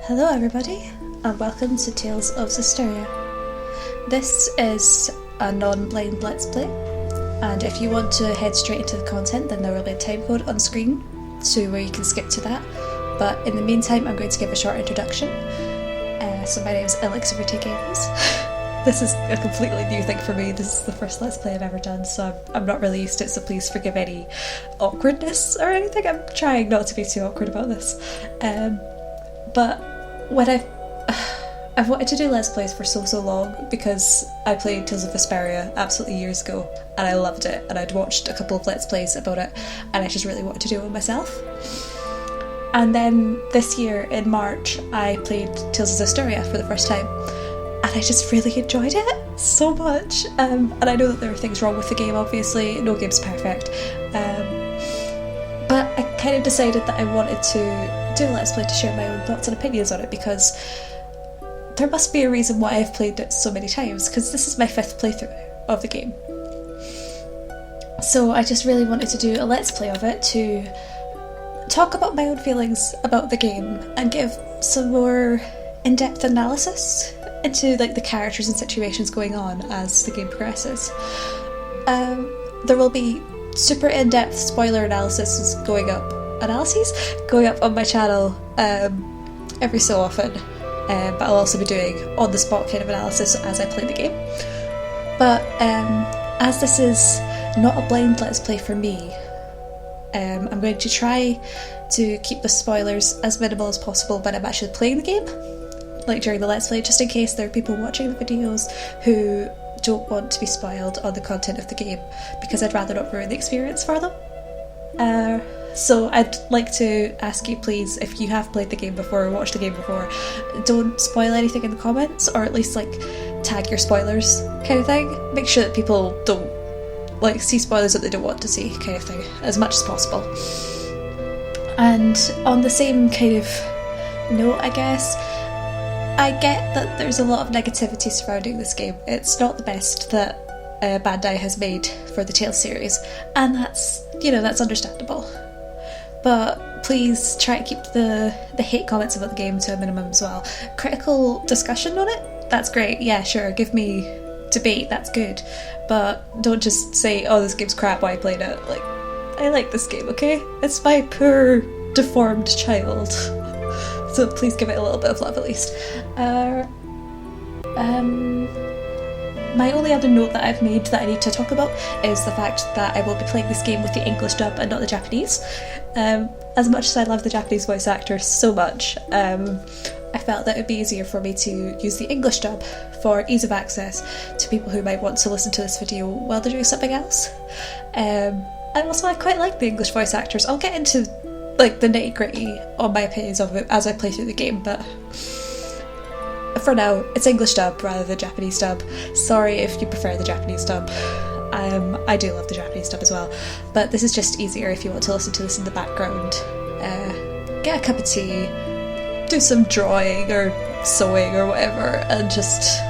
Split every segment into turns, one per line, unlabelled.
Hello everybody, and welcome to Tales of Zestiria. This is a non-blind Let's Play, and if you want to head straight into the content, then there will be a timecode on screen to where you can skip to that. But in the meantime, I'm going to give a short introduction. So my name is Elixir Vitae Games. This is a completely new thing for me. This is the first Let's Play I've ever done, so I'm not really used to it, so please forgive any awkwardness or anything. I'm trying not to be too awkward about this. But when I've wanted to do Let's Plays for so long because I played Tales of Zestiria absolutely years ago and I loved it, and I'd watched a couple of Let's Plays about it and I just really wanted to do it myself. And then this year in March I played Tales of Zestiria for the first time and I just really enjoyed it so much. And I know that there are things wrong with the game, obviously, no game's perfect. But I kind of decided that I wanted to do a Let's Play to share my own thoughts and opinions on it, because there must be a reason why I've played it so many times, because this is my 5th playthrough of the game. So I just really wanted to do a Let's Play of it to talk about my own feelings about the game and give some more in-depth analysis into the characters and situations going on as the game progresses. There will be super in-depth spoiler analyses going up on my channel every so often, but I'll also be doing on-the-spot kind of analysis as I play the game. But as this is not a blind Let's Play for me, I'm going to try to keep the spoilers as minimal as possible when I'm actually playing the game, like during the Let's Play, just in case there are people watching the videos who don't want to be spoiled on the content of the game, because I'd rather not ruin the experience for them. So I'd like to ask you, please, if you have played the game before or watched the game before, don't spoil anything in the comments, or at least tag your spoilers kind of thing. Make sure that people don't see spoilers that they don't want to see kind of thing, as much as possible. And on the same kind of note, I guess, I get that there's a lot of negativity surrounding this game. It's not the best that Bandai has made for the Tales series, and that's understandable. But please try to keep the hate comments about the game to a minimum as well. Critical discussion on it, that's great, yeah, sure, give me debate, that's good. But don't just say, oh, this game's crap, why I played it. I like this game, okay? It's my poor, deformed child. So please give it a little bit of love at least. My only other note that I've made that I need to talk about is the fact that I will be playing this game with the English dub and not the Japanese. As much as I love the Japanese voice actors so much, I felt that it would be easier for me to use the English dub for ease of access to people who might want to listen to this video while they're doing something else. And also I quite like the English voice actors. I'll get into the nitty-gritty on my opinions of it as I play through the game, but for now it's English dub rather than Japanese dub. Sorry if you prefer the Japanese dub. I do love the Japanese dub as well, but this is just easier if you want to listen to this in the background. Get a cup of tea, do some drawing or sewing or whatever, and just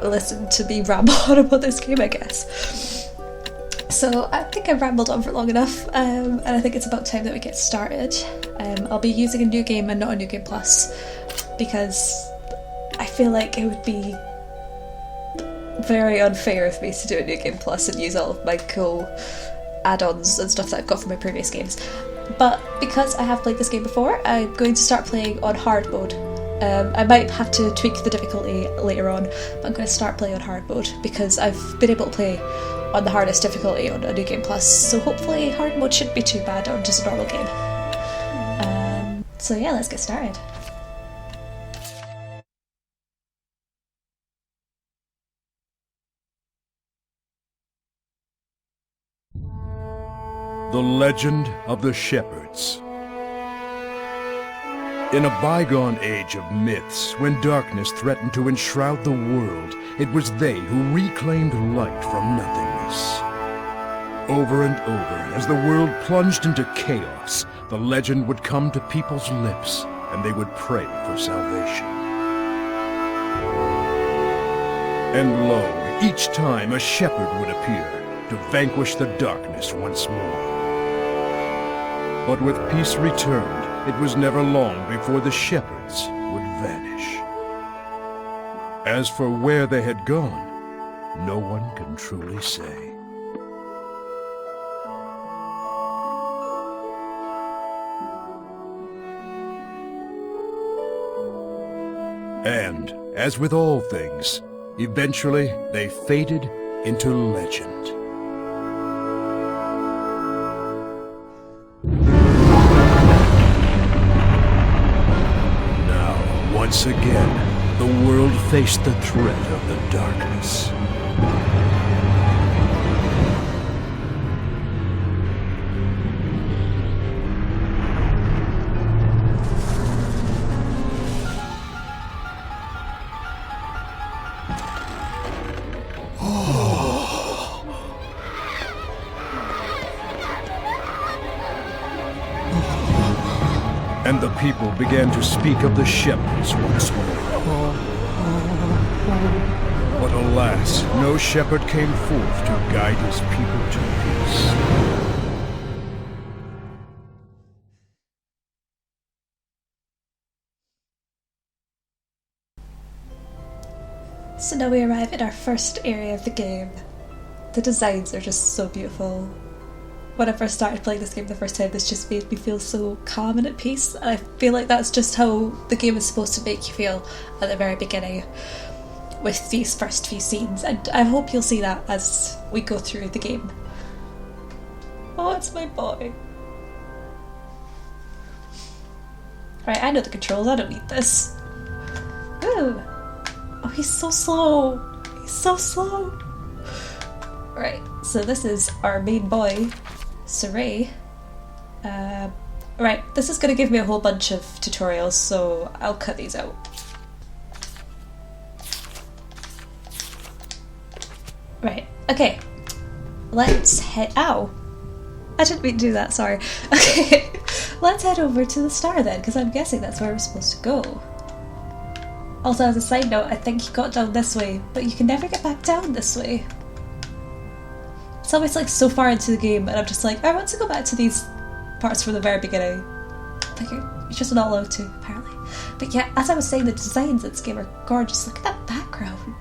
listen to me ramble on about this game, I guess. So I think I've rambled on for long enough, and I think it's about time that we get started. I'll be using a new game and not a new game plus, because I feel like it would be very unfair of me to do a new game plus and use all of my cool add-ons and stuff that I've got from my previous games. But because I have played this game before, I'm going to start playing on hard mode. I might have to tweak the difficulty later on, but I'm going to start playing on hard mode because I've been able to play on the hardest difficulty on a new game plus, so hopefully hard mode shouldn't be too bad on just a normal game. So yeah, let's get started.
The Legend of the Shepherds. In a bygone age of myths, when darkness threatened to enshroud the world, it was they who reclaimed light from nothingness. Over and over, as the world plunged into chaos, the legend would come to people's lips, and they would pray for salvation. And lo, each time a shepherd would appear to vanquish the darkness once more. But with peace returned, it was never long before the shepherds would vanish. As for where they had gone, no one can truly say. And, as with all things, eventually they faded into legend. Now, once again, the world faced the threat of the darkness. And the people began to speak of the shepherds once more. But alas, no shepherd came forth to guide his people to peace.
So now we arrive at our first area of the game. The designs are just so beautiful. When I first started playing this game the first time, this just made me feel so calm and at peace, and I feel like that's just how the game is supposed to make you feel at the very beginning with these first few scenes, and I hope you'll see that as we go through the game. Oh, it's my boy. Right, I know the controls, I don't need this. Ooh. Oh, he's so slow. He's so slow. Right, so this is our main boy, Saray. Right, this is going to give me a whole bunch of tutorials, so I'll cut these out. Right, okay. Let's head... Ow! I didn't mean to do that, sorry. Okay, let's head over to the star then, because I'm guessing that's where we're supposed to go. Also, as a side note, I think you got down this way, but you can never get back down this way. It's always like so far into the game, and I'm just like, I want to go back to these parts from the very beginning. Like, you're just not allowed to, apparently. But yeah, as I was saying, the designs in this game are gorgeous. Look at that background.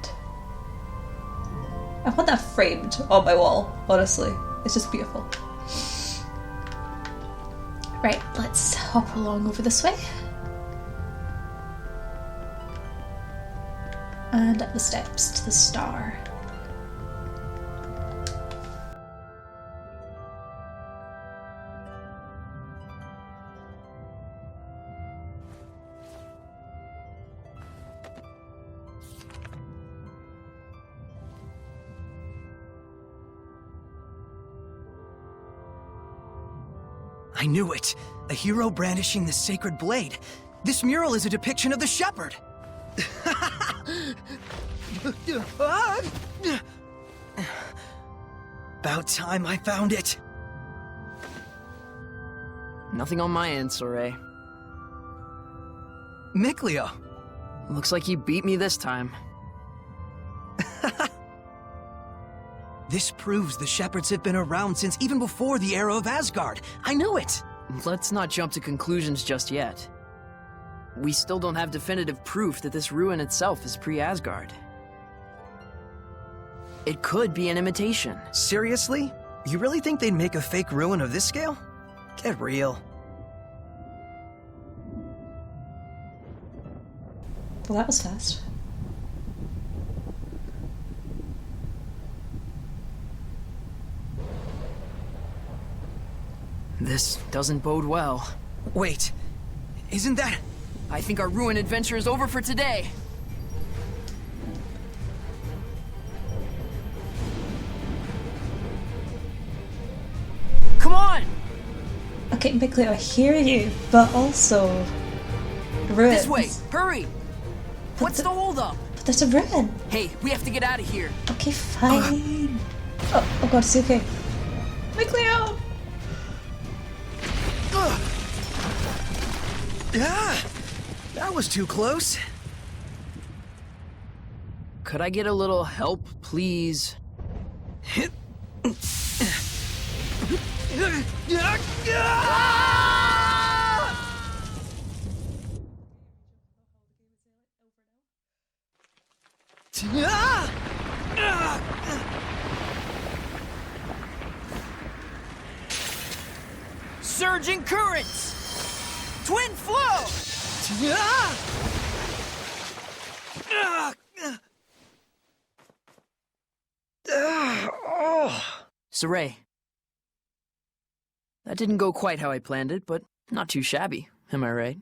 I want that framed on my wall, honestly. It's just beautiful. Right, let's hop along over this way. And up the steps to the star.
I knew it! A hero brandishing the sacred blade. This mural is a depiction of the shepherd. About time I found it.
Nothing on my end, Soray.
Mikleo.
Looks like you beat me this time.
This proves the shepherds have been around since even before the era of Asgard. I knew it!
Let's not jump to conclusions just yet. We still don't have definitive proof that this ruin itself is pre-Asgard. It could be an imitation.
Seriously? You really think they'd make a fake ruin of this scale? Get real.
Well, that was fast.
This doesn't bode well.
Wait, isn't that...
I think our ruin adventure is over for today. Come on!
Okay, Mikleo, I hear you, but also... ruins.
This way! Hurry! What's the holdup?
But there's a ruin!
Hey, we have to get out of here.
Okay, fine. Oh god, it's okay. Mikleo!
Ah! That was too close.
Could I get a little help, please? Surging currents! Twin flow! Saray. That didn't go quite how I planned it, but not too shabby, am I right?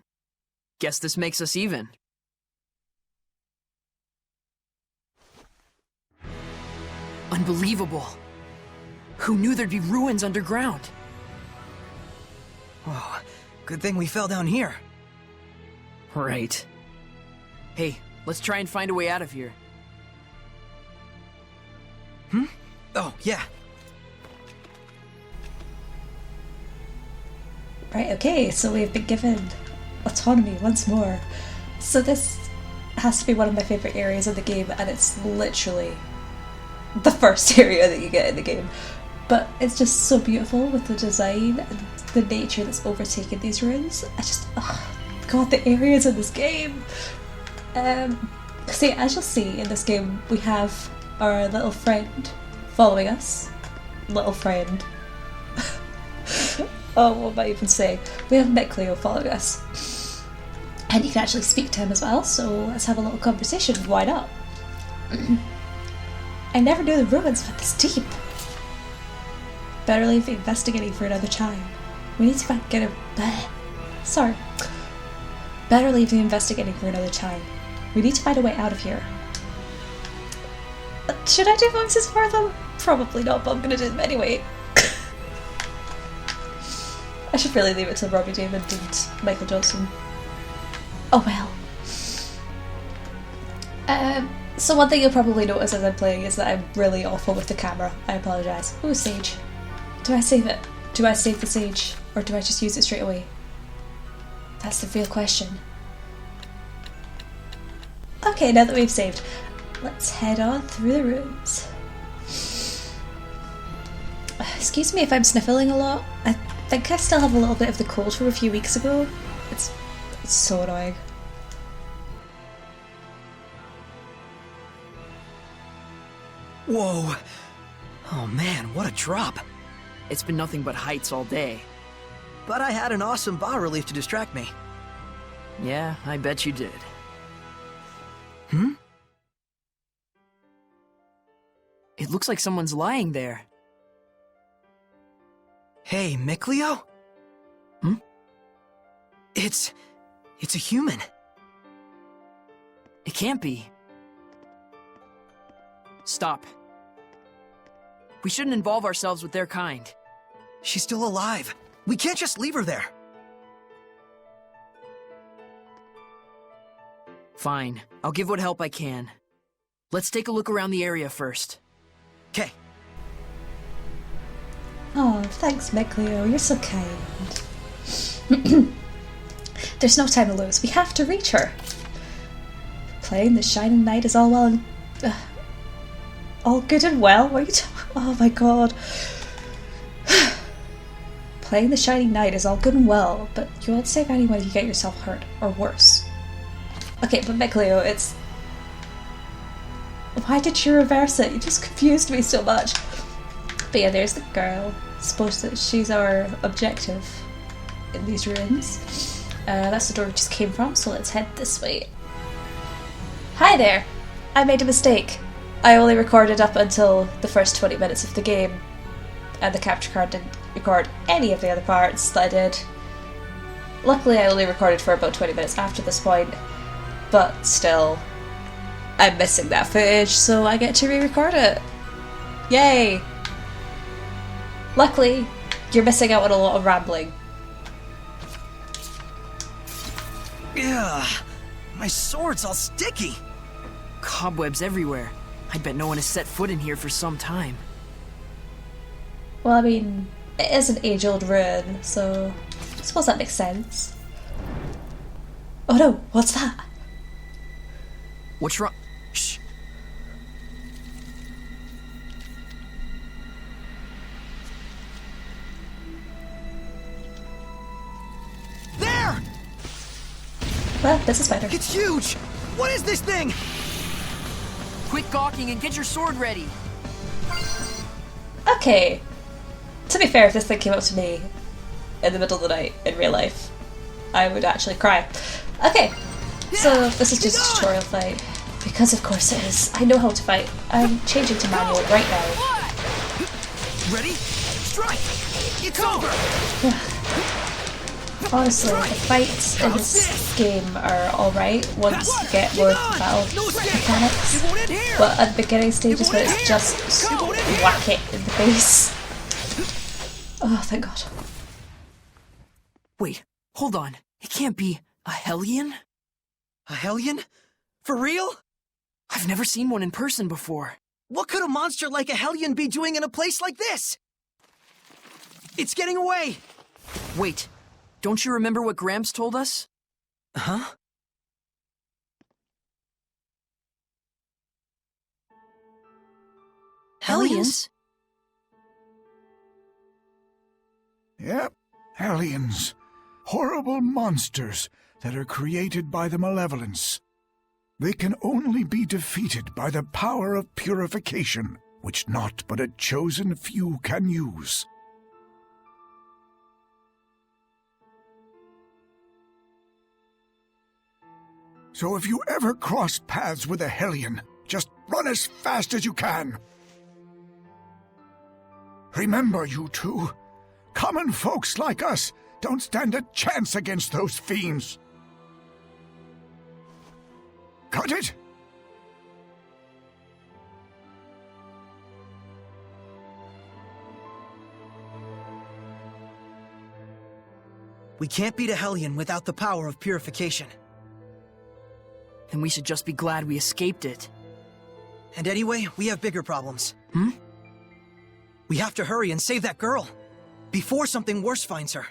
Guess this makes us even. Unbelievable. Who knew there'd be ruins underground?
Whoa, good thing we fell down here.
Right. Hey, let's try and find a way out of here.
Oh, yeah.
Right, okay, so we've been given autonomy once more. So this has to be one of my favourite areas of the game, and it's literally the first area that you get in the game. But it's just so beautiful with the design and the nature that's overtaken these ruins. God, the areas in this game! See, as you'll see in this game, we have our little friend following us. Little friend. Oh, what am I even saying? We have Micleo following us. And you can actually speak to him as well, so let's have a little conversation. Why not? I never knew the ruins went this deep. Better leave investigating for another time. We need to Better leave the investigating for another time. We need to find a way out of here. Should I do voices for them? Probably not, but I'm gonna do them anyway. I should really leave it to Robbie David and Michael Johnson. Oh well. So one thing you'll probably notice as I'm playing is that I'm really awful with the camera. I apologise. Ooh, sage. Do I save it? Do I save the sage? Or do I just use it straight away? That's the real question. Okay, now that we've saved, let's head on through the rooms. Excuse me if I'm sniffling a lot. I think I still have a little bit of the cold from a few weeks ago. It's so annoying.
Whoa. Oh man, what a drop.
It's been nothing but heights all day.
But I had an awesome bas relief to distract me.
Yeah, I bet you did. It looks like someone's lying there.
Hey, Micleo? It's a human.
It can't be. Stop. We shouldn't involve ourselves with their kind.
She's still alive. We can't just leave her there.
Fine. I'll give what help I can. Let's take a look around the area first.
Okay.
Oh, thanks, Micleo. You're so kind. There's no time to lose. We have to reach her. Playing the Shining Knight is all well and... all good and well? What are you talking... Oh my god. Playing the Shining Knight is all good and well, but you won't save anyone if you get yourself hurt, or worse. Okay, but Micleo, it's... Why did you reverse it? You just confused me so much. But yeah, there's the girl. Suppose that she's our objective in these ruins. That's the door we just came from, so let's head this way. Hi there! I made a mistake. I only recorded up until the first 20 minutes of the game, and the capture card didn't record any of the other parts that I did. Luckily I only recorded for about 20 minutes after this point, but still, I'm missing that footage, so I get to re-record it. Yay! Luckily, you're missing out on a lot of rambling.
Yeah, my sword's all sticky.
Cobwebs everywhere. I bet no one has set foot in here for some time.
Well, I mean, it is an age-old ruin, so I suppose that makes sense. Oh no, what's that?
What's wrong? Shh.
There!
Well, this is better.
It's huge! What is this thing?
Quit gawking and get your sword ready.
Okay. To be fair, if this thing came up to me in the middle of the night in real life, I would actually cry. Okay, so this is just a tutorial fight. Because of course it is. I know how to fight. I'm changing to manual right now.
Ready? Strike! It's over!
Honestly, the fights in this game are alright once you get more battle mechanics. But at the beginning stages where it's just whack it in the face. Oh, thank God.
Wait, hold on. It can't be a Hellion?
A Hellion? For real?
I've never seen one in person before.
What could a monster like a Hellion be doing in a place like this? It's getting away!
Wait, don't you remember what Gramps told us?
Huh? Hellions?
Yep, Hellions. Horrible monsters that are created by the malevolence. They can only be defeated by the power of purification, which not but a chosen few can use. So if you ever cross paths with a Hellion, just run as fast as you can. Remember, you two, common folks like us don't stand a chance against those fiends. Got it?
We can't beat a Hellion without the power of purification.
Then we should just be glad we escaped it.
And anyway, we have bigger problems.
Hmm?
We have to hurry and save that girl, before something worse finds her.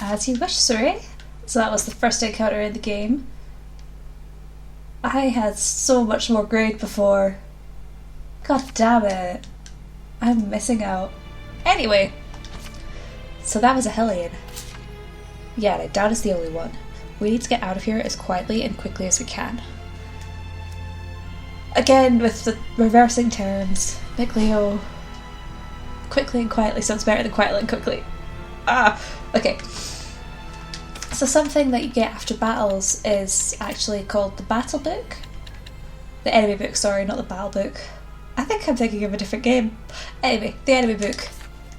As you wish, Suri. So that was the first encounter in the game. I had so much more grade before. God damn it. I'm missing out. Anyway. So that was a Hellion. Yeah, I doubt it's the only one. We need to get out of here as quietly and quickly as we can. Again, with the reversing terms, Big Leo. Quickly and quietly sounds better than quietly and quickly. Ah, okay. So something that you get after battles is actually called the battle book. The enemy book, sorry, not the battle book. I think I'm thinking of a different game. Anyway, the enemy book,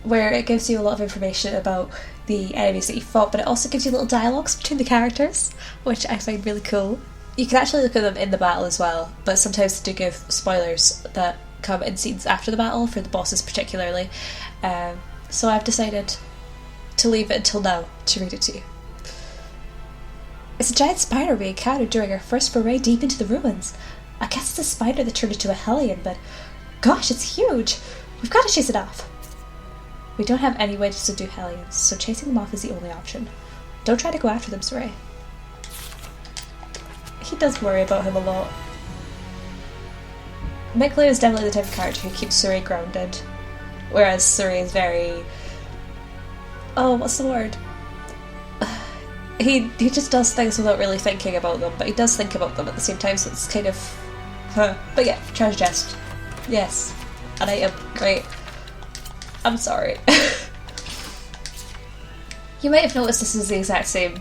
where it gives you a lot of information about the enemies that you fought, but it also gives you little dialogues between the characters, which I find really cool. You can actually look at them in the battle as well, but sometimes they do give spoilers that come in scenes after the battle, for the bosses particularly. So I've decided to leave it until now to read it to you. It's a giant spider we encountered during our first foray deep into the ruins. I guess it's a spider that turned into a Hellion, but gosh, it's huge! We've got to chase it off. We don't have any way to subdue Hellions, so chasing them off is the only option. Don't try to go after them, Suri. He does worry about him a lot. Miklo is definitely the type of character who keeps Suri grounded, whereas Suri is very... oh, what's the word? He just does things without really thinking about them, but he does think about them at the same time, so it's kind of... But yeah, treasure chest. Yes. An item. Great. I'm sorry. You might have noticed this is the exact same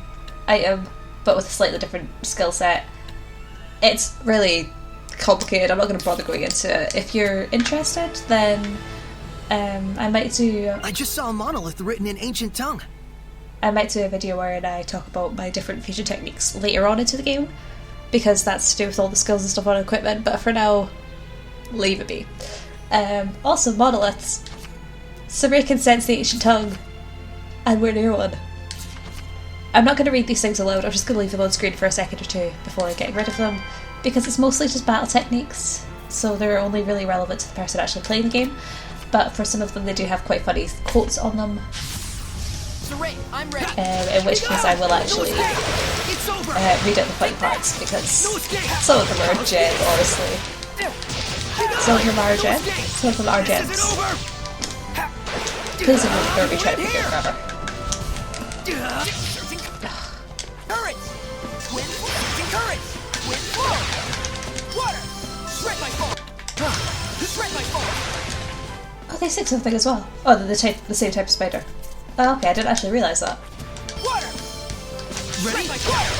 item, but with a slightly different skill set. It's really complicated, I'm not going to bother going into it. If you're interested, then I might do...
I just saw a monolith written in ancient tongue.
I might do a video where I talk about my different fusion techniques later on into the game, because that's to do with all the skills and stuff on equipment, but for now, leave it be. Also, monoliths. Suri can sense the ancient tongue, and we're near one. I'm not going to read these things aloud, I'm just going to leave them on screen for a second or two before getting rid of them, because it's mostly just battle techniques, so they're only really relevant to the person actually playing the game, but for some of them they do have quite funny quotes on them.
Suri, I'm ready.
In which case I will actually read out the funny parts, because some of them are gen, honestly. Some of them are gen, some of them are gens. Please don't be trying to figure it forever.
Courage! Twin, courage! Wind flow! Water! Shred my foe! Shred my foe!
Oh, they said something as well. Oh, they're the same type of spider. Oh, okay, I didn't actually realise that.
Water! Ready? Shred my current!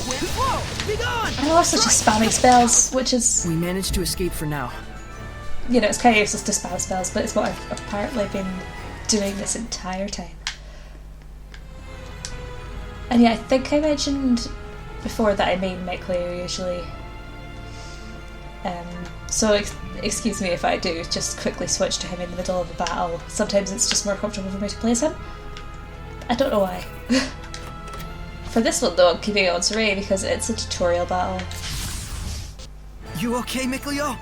Wind flow! Be gone!
And also just spamming spells, which is,
We managed to escape for now.
you know, it's kind of useless to spam spells, but it's what I've apparently been doing this entire time. And yeah, I think I mentioned before that I main Mech Leo usually. So excuse me if I do just quickly switch to him in the middle of a battle. Sometimes it's just more comfortable for me to play as him. I don't know why. For this one though, I'm keeping it on Saray because it's a tutorial battle.
You okay, Mikleo?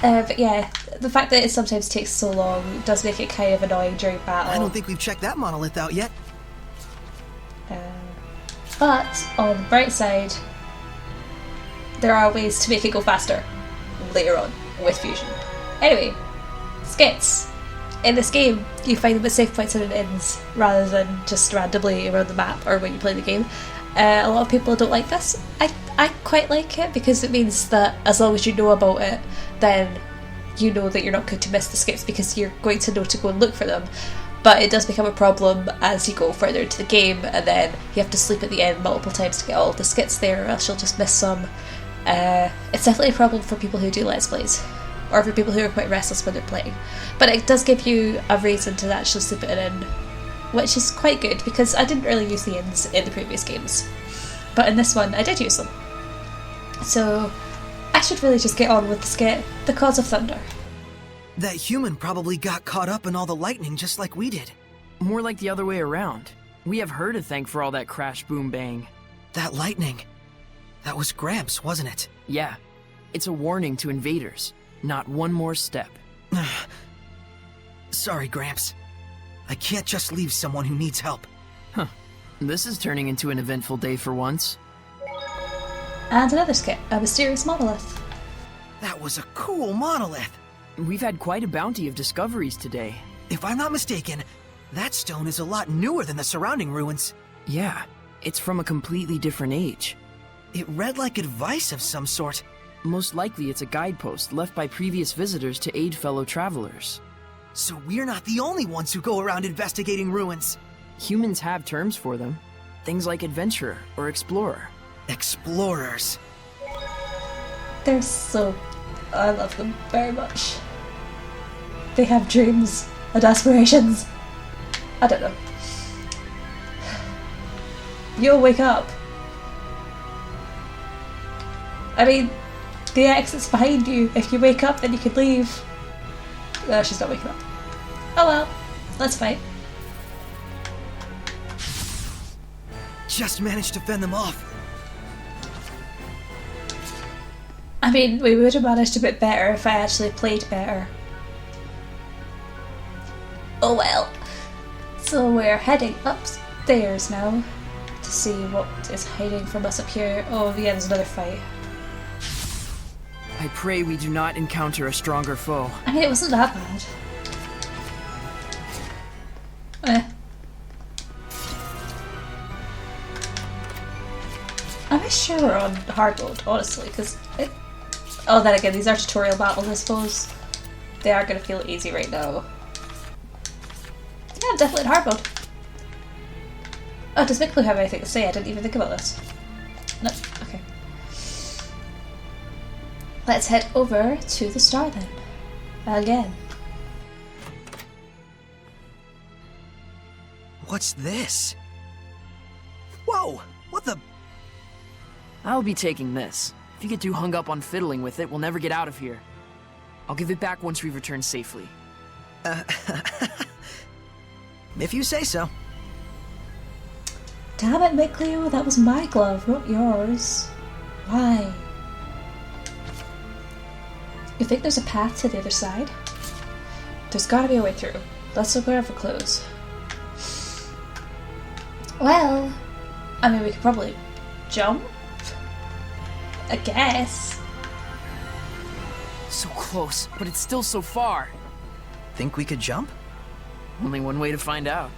But yeah, the fact that it sometimes takes so long does make it kind of annoying during battle.
I don't think we've checked that monolith out yet.
But on the bright side, there are ways to make it go faster later on with fusion. Anyway, skits. In this game, you find them at safe points and inns rather than just randomly around the map or when you play the game. A lot of people don't like this. I quite like it because it means that as long as you know about it, then you know that you're not going to miss the skips because you're going to know to go and look for them. But it does become a problem as you go further into the game, and then you have to sleep at the end multiple times to get all of the skits there, or else you'll just miss some. It's definitely a problem for people who do Let's Plays, or for people who are quite restless when they're playing. But it does give you a reason to actually sleep at an inn, which is quite good, because I didn't really use the inns in the previous games. But in this one, I did use them. So, I should really just get on with the skit, The Cause of Thunder.
That human probably got caught up in all the lightning just like we did.
More like the other way around. We have her to thank for all that crash, boom, bang.
That lightning. That was Gramps, wasn't it?
Yeah, it's a warning to invaders. Not one more step.
Sorry, Gramps. I can't just leave someone who needs help.
Huh. This is turning into an eventful day for once.
And another skit, A Mysterious Monolith.
That was a cool monolith.
We've had quite a bounty of discoveries today.
If I'm not mistaken, that stone is a lot newer than the surrounding ruins.
Yeah, it's from a completely different age.
It read like advice of some sort.
Most likely it's a guidepost left by previous visitors to aid fellow travelers.
So we're not the only ones who go around investigating ruins.
Humans have terms for them. Things like adventurer or explorer.
Explorers.
They're so... I love them very much. They have dreams and aspirations. I don't know. You'll wake up. I mean, the exit's behind you. If you wake up, then you can leave. No, she's not waking up. Oh well, let's fight.
Just managed to fend them off.
I mean, we would have managed a bit better if I actually played better. Oh well. So we're heading upstairs now to see what is hiding from us up here. Oh yeah, there's another fight.
I pray we do not encounter a stronger foe.
I mean, it wasn't that bad. I wish sure we're on hard mode, honestly, because it... Oh, then again, these are tutorial battles, I suppose. They are going to feel easy right now. Yeah, I'm definitely in hard mode. Oh, does Mikleo have anything to say? I didn't even think about this. No, okay. Let's head over to the star then. Again.
What's this? Whoa! What the...
I'll be taking this. If you get too hung up on fiddling with it, we'll never get out of here. I'll give it back once we return safely.
If you say so.
Damn it, Mikleo, that was my glove, not yours. Why? You think there's a path to the other side? There's gotta be a way through. Let's look around for clues. Well, I mean, we could probably jump? I guess.
So close, but it's still so far.
Think we could jump?
Only one way to find out.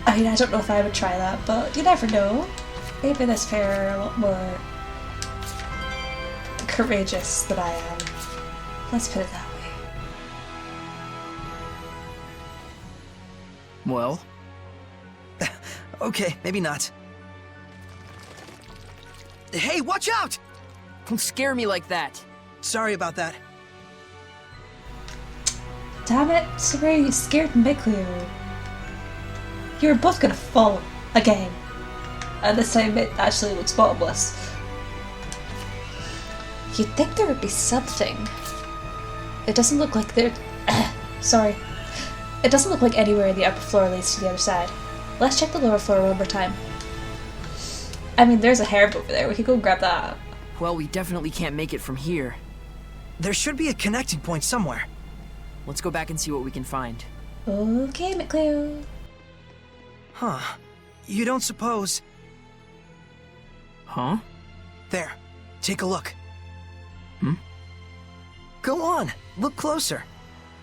I mean, I don't know if I would try that, but you never know. Maybe this pair are a lot more courageous than I am. Let's put it that way.
Well?
Okay, maybe not. Hey, watch out!
Don't scare me like that.
Sorry about that.
Damn it, Saray, you scared Mikleo. You were both gonna fall again. And this time it actually looks bottomless. You'd think there would be something. It doesn't look like there... Sorry. It doesn't look like anywhere in the upper floor leads to the other side. Let's check the lower floor one more time. I mean, there's a herb over there. We could go grab that.
Well, we definitely can't make it from here.
There should be a connecting point somewhere.
Let's go back and see what we can find.
Okay, Mikleo.
Huh. You don't suppose...
Huh?
There. Take a look.
Hmm?
Go on. Look closer.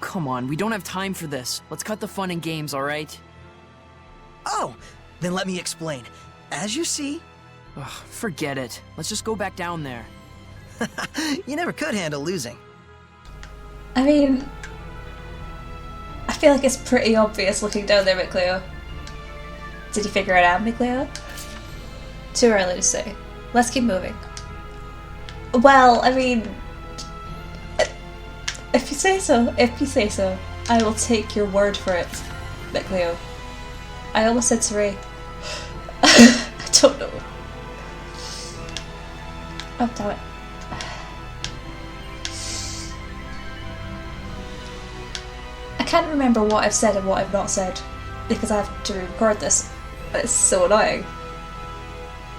Come on, we don't have time for this. Let's cut the fun and games, alright?
Oh! Then let me explain. As you see...
Ugh, forget it. Let's just go back down there.
You never could handle losing.
I mean... I feel like it's pretty obvious looking down there, Mikleo. Did you figure it out, Mikleo? Too early to say. Let's keep moving. Well, I mean... If you say so, I will take your word for it, Mikleo. I almost said Saray. I don't know. Oh, damn it. I can't remember what I've said and what I've not said, because I have to record this. It's so annoying.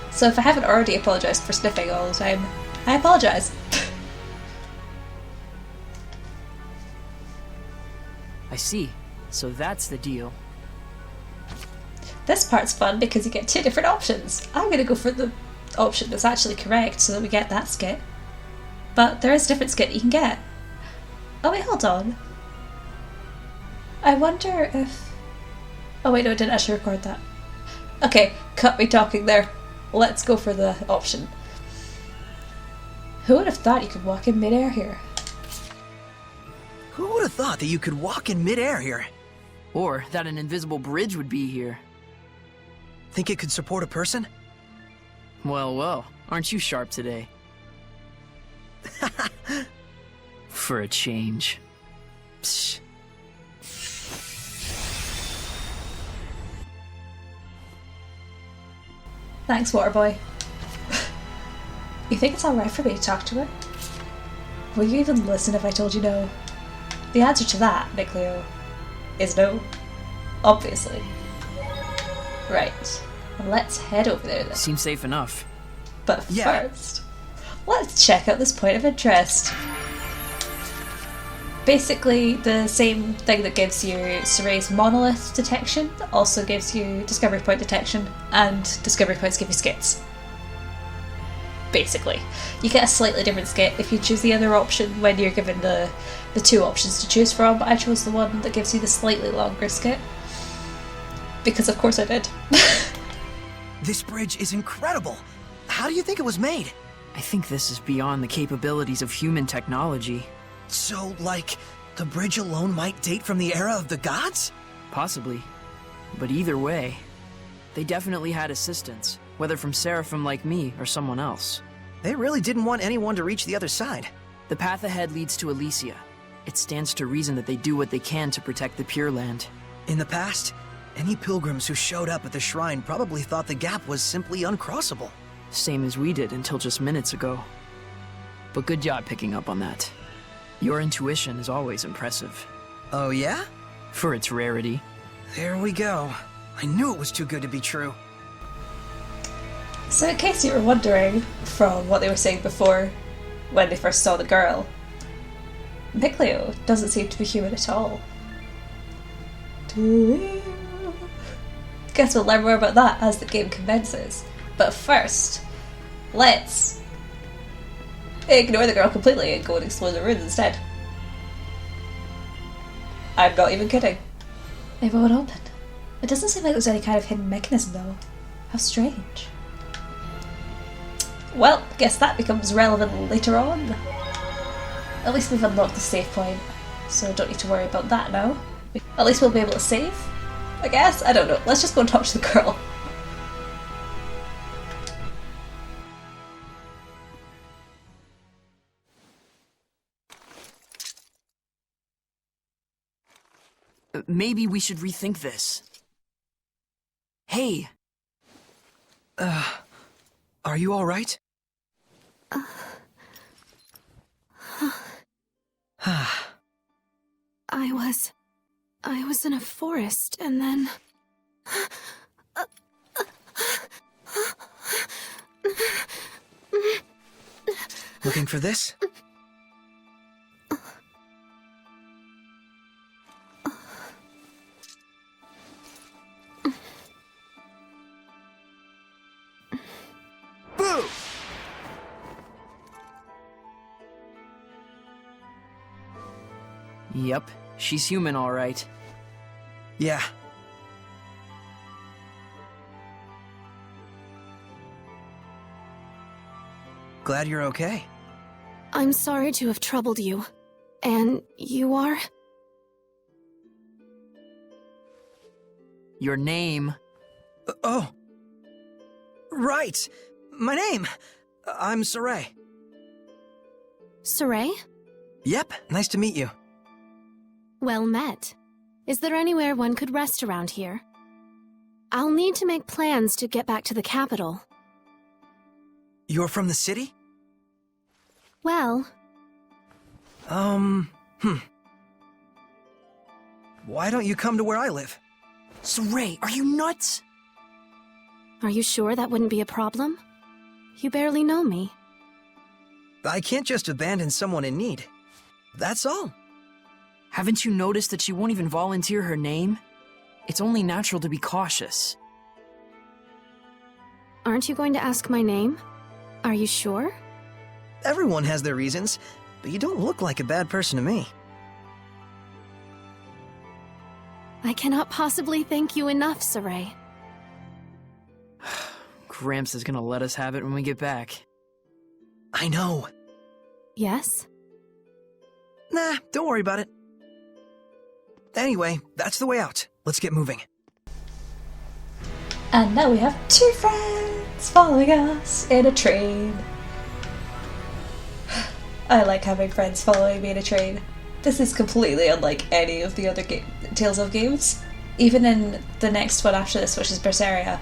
So if I haven't already apologised for sniffing all the time, I apologise.
I see. So that's the deal.
This part's fun because you get two different options. I'm going to go for the option that's actually correct so that we get that skit. But there is a different skit you can get. Oh wait, hold on. I wonder if... Oh wait, no, I didn't actually record that. Okay, cut me talking there. Let's go for the option. Who would have thought you could walk in midair here?
Who would have thought that you could walk in midair here?
Or that an invisible bridge would be here.
Think it could support a person?
Well, well, aren't you sharp today? For a change.
Psst.
Thanks, Waterboy. You think it's alright for me to talk to her? Will you even listen if I told you no? The answer to that, Mikleo, is no. Obviously. Right. Let's head over there then.
Seems safe enough.
But
Yeah.
first, let's check out this point of interest. Basically, the same thing that gives you Saray's monolith detection also gives you discovery point detection, and discovery points give you skits. Basically. You get a slightly different skit if you choose the other option when you're given the two options to choose from, but I chose the one that gives you the slightly longer skit. Because of course I did.
This bridge is incredible. How do you think it was made?
I think this is beyond the capabilities of human technology.
So, like, the bridge alone might date from the era of the gods?
Possibly. But either way, they definitely had assistance, whether from seraphim like me or someone else.
They really didn't want anyone to reach the other side.
The path ahead leads to Elysia. It stands to reason that they do what they can to protect the Pure Land.
In the past, any pilgrims who showed up at the shrine probably thought the gap was simply uncrossable.
Same as we did until just minutes ago. But good job picking up on that. Your intuition is always impressive.
Oh yeah?
For its rarity.
There we go. I knew it was too good to be true.
So in case you were wondering from what they were saying before, when they first saw the girl, Mikleo doesn't seem to be human at all. Guess we'll learn more about that as the game commences. But first, let's ignore the girl completely and go and explore the ruins instead. I'm not even kidding. It won't open. It doesn't seem like there's any kind of hidden mechanism though. How strange. Well, guess that becomes relevant later on. At least we've unlocked the save point, so don't need to worry about that now. At least we'll be able to save, I guess? I don't know. Let's just go and talk to the girl.
Maybe we should rethink this. Hey!
Are you alright?
I was in a forest, and then...
Looking for this? Boo!
Yep, she's human, all right.
Yeah. Glad you're okay.
I'm sorry to have troubled you. And you are?
Your name.
Oh. Right. My name. I'm Saray.
Saray?
Yep, nice to meet you.
Well met. Is there anywhere one could rest around here? I'll need to make plans to get back to the capital.
You're from the city?
Well...
Why don't you come to where I live?
Saray, are you nuts?
Are you sure that wouldn't be a problem? You barely know me.
I can't just abandon someone in need. That's all.
Haven't you noticed that she won't even volunteer her name? It's only natural to be cautious.
Aren't you going to ask my name? Are you sure?
Everyone has their reasons, but you don't look like a bad person to me.
I cannot possibly thank you enough, Saray.
Gramps is gonna let us have it when we get back.
I know.
Yes?
Nah, don't worry about it. Anyway, that's the way out. Let's get moving.
And now we have two friends following us in a train. I like having friends following me in a train. This is completely unlike any of the other Tales of games. Even in the next one after this, which is Berseria,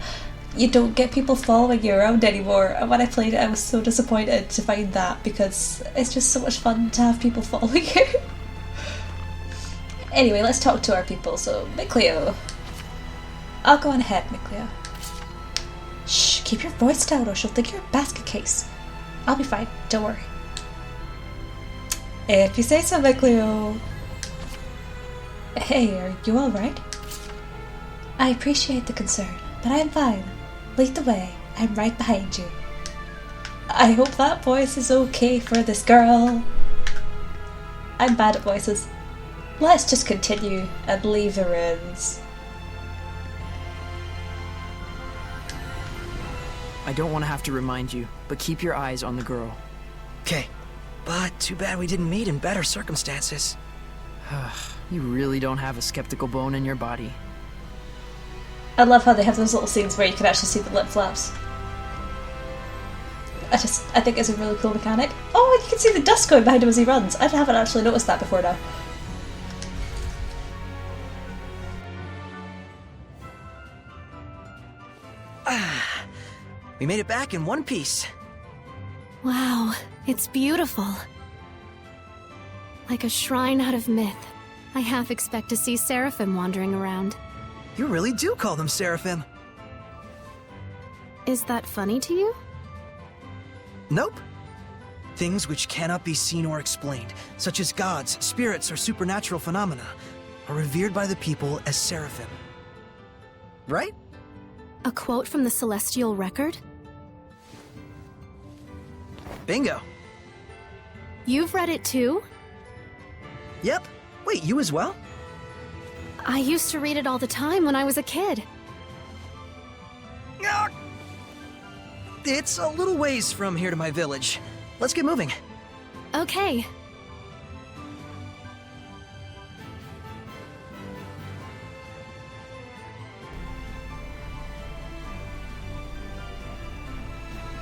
you don't get people following you around anymore. And when I played it, I was so disappointed to find that, because it's just so much fun to have people following you. Anyway, let's talk to our people. So, Micleo. I'll go on ahead, Micleo. Shh, keep your voice down or she'll think you're a basket case. I'll be fine, don't worry. If you say so, Micleo. Hey, are you alright? I appreciate the concern, but I'm fine. Lead the way, I'm right behind you. I hope that voice is okay for this girl. I'm bad at voices. Let's just continue and leave the ruins.
I don't want to have to remind you, but keep your eyes on the girl.
Okay, but too bad we didn't meet in better circumstances.
You really don't have a skeptical bone in your body.
I love how they have those little scenes where you can actually see the lip flaps. I think it's a really cool mechanic. Oh, and you can see the dust going behind him as he runs. I haven't actually noticed that before now.
We made it back in one piece.
Wow, it's beautiful. Like a shrine out of myth. I half expect to see Seraphim wandering around.
You really do call them Seraphim.
Is that funny to you?
Nope. Things which cannot be seen or explained, such as gods, spirits, or supernatural phenomena, are revered by the people as Seraphim. Right?
A quote from the Celestial Record?
Bingo.
You've read it too?
Yep. Wait, you as well?
I used to read it all the time when I was a kid.
It's a little ways from here to my village. Let's get moving.
Okay.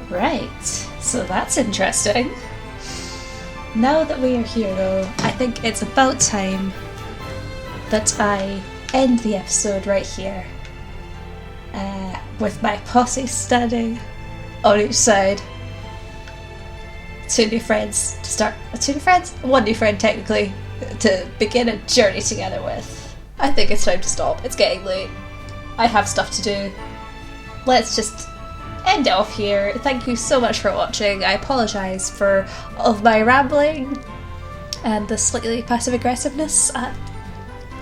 Right, so that's interesting. Now that we are here though, I think it's about time that I end the episode right here. With my posse standing on each side. Two new friends to start. Two new friends? One new friend technically, to begin a journey together with. I think it's time to stop. It's getting late. I have stuff to do. Let's just end it off here. Thank you so much for watching. I apologise for all of my rambling and the slightly passive aggressiveness at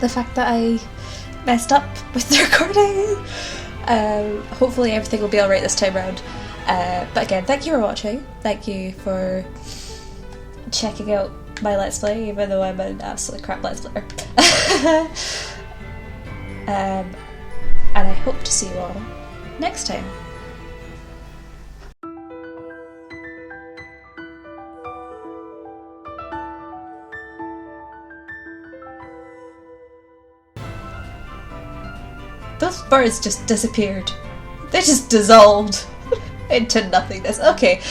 the fact that I messed up with the recording. Hopefully everything will be alright this time around. But again, thank you for watching. Thank you for checking out my Let's Play, even though I'm an absolutely crap Let's Player. And I hope to see you all next time. Those birds just disappeared. They just dissolved into nothingness. Okay.